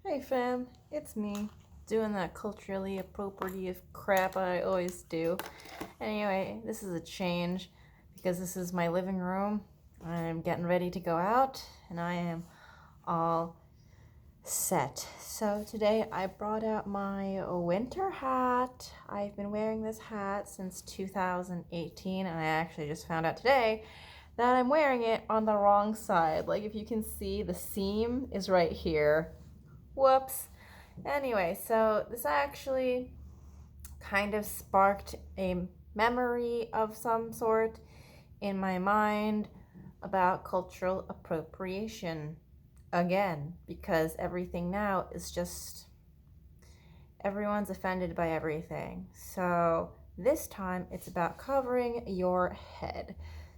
Hey fam, it's me, doing that culturally appropriate crap I always do. Anyway, this is a change because this is my living room. I'm getting ready to go out and I am all set. So today I brought out my winter hat. I've been wearing this hat since 2018 and I actually just found out today that I'm wearing it on the wrong side. Like if you can see, the seam is right here. Whoops. Anyway, so this actually kind of sparked a memory of some sort in my mind about cultural appropriation again, because everything now is just everyone's offended by everything. So this time it's about covering your head.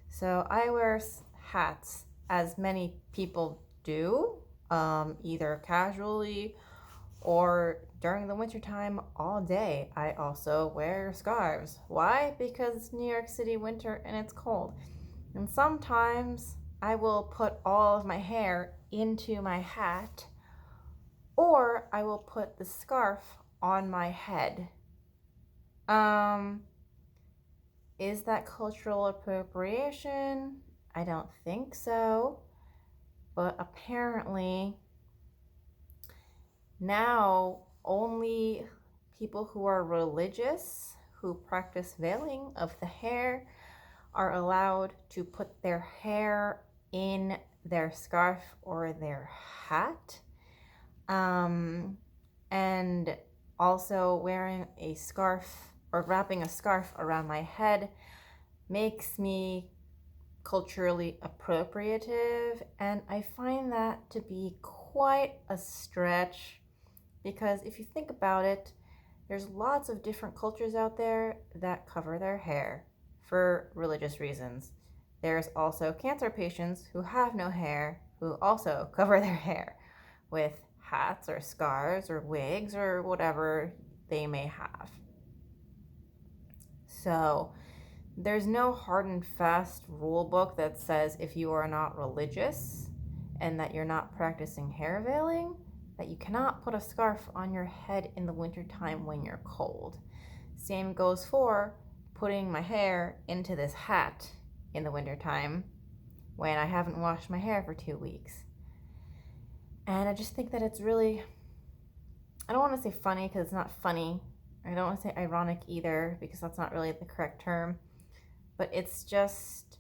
So I wear hats, as many people do, either casually or during the wintertime all day. I also wear scarves. Why? Because it's New York City winter and it's cold. And sometimes I will put all of my hair into my hat, or I will put the scarf on my head. Um, is that cultural appropriation? I don't think so. But apparently, now only people who are religious, who practice veiling of the hair, are allowed to put their hair in their scarf or their hat. And also wearing a scarf or wrapping a scarf around my head makes me culturally appropriative, and I find that to be quite a stretch because if you think about it, there's lots of different cultures out there that cover their hair for religious reasons. There's also cancer patients who have no hair who also cover their hair with hats or scarves or wigs or whatever they may have. So there's no hard and fast rule book that says if you are not religious and that you're not practicing hair veiling, that you cannot put a scarf on your head in the wintertime when you're cold. Same goes for putting my hair into this hat in the wintertime when I haven't washed my hair for 2 weeks. And I just think that it's really, I don't want to say funny because it's not funny. I don't want to say ironic either because that's not really the correct term. But it's just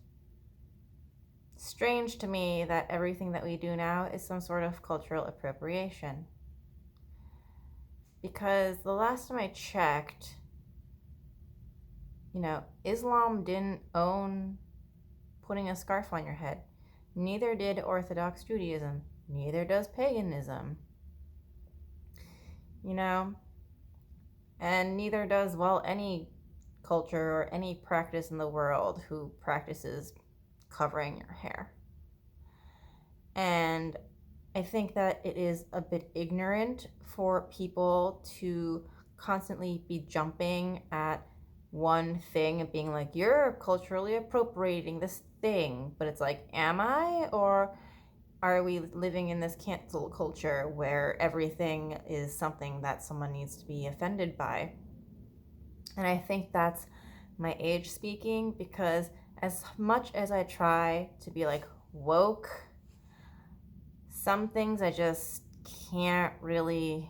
strange to me that everything that we do now is some sort of cultural appropriation. Because the last time I checked, Islam didn't own putting a scarf on your head. Neither did Orthodox Judaism. Neither does paganism. And neither does, any culture or any practice in the world who practices covering your hair. And I think that it is a bit ignorant for people to constantly be jumping at one thing and being like, you're culturally appropriating this thing. But it's like, am I? Or are we living in this cancel culture where everything is something that someone needs to be offended by? And I think that's my age speaking, because as much as I try to be like woke, some things I just can't really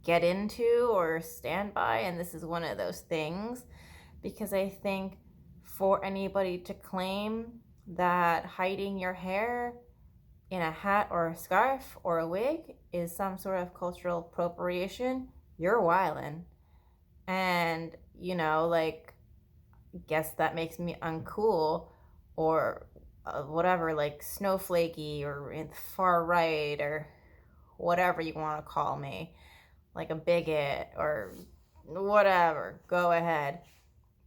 get into or stand by, and this is one of those things, because I think for anybody to claim that hiding your hair in a hat or a scarf or a wig is some sort of cultural appropriation, you're wildin'. And, guess that makes me uncool or whatever, like snowflakey or far right or whatever you want to call me, like a bigot or whatever, go ahead.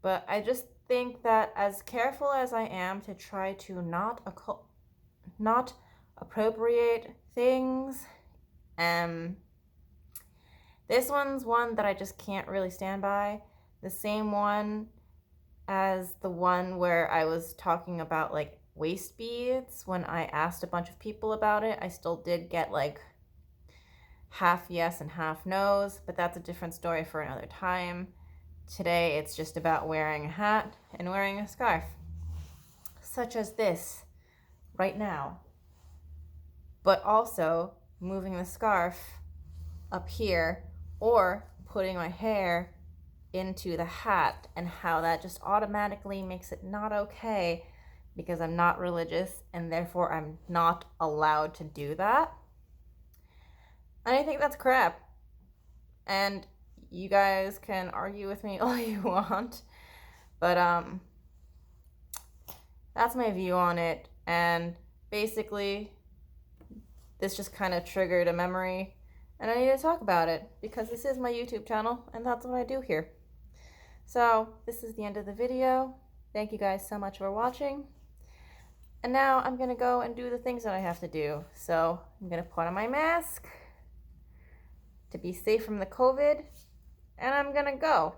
But I just think that as careful as I am to try to not appropriate things, this one's one that I just can't really stand by. The same one as the one where I was talking about like waist beads. When I asked a bunch of people about it, I still did get like half yes and half no's, but that's a different story for another time. Today it's just about wearing a hat and wearing a scarf, such as this right now, but also moving the scarf up here or putting my hair into the hat, and how that just automatically makes it not okay because I'm not religious and therefore I'm not allowed to do that. And I think that's crap. And you guys can argue with me all you want, but that's my view on it. And basically this just kind of triggered a memory, and I need to talk about it because this is my YouTube channel and that's what I do here. So this is the end of the video. Thank you guys so much for watching. And now I'm gonna go and do the things that I have to do. So I'm gonna put on my mask to be safe from the COVID, and I'm gonna go.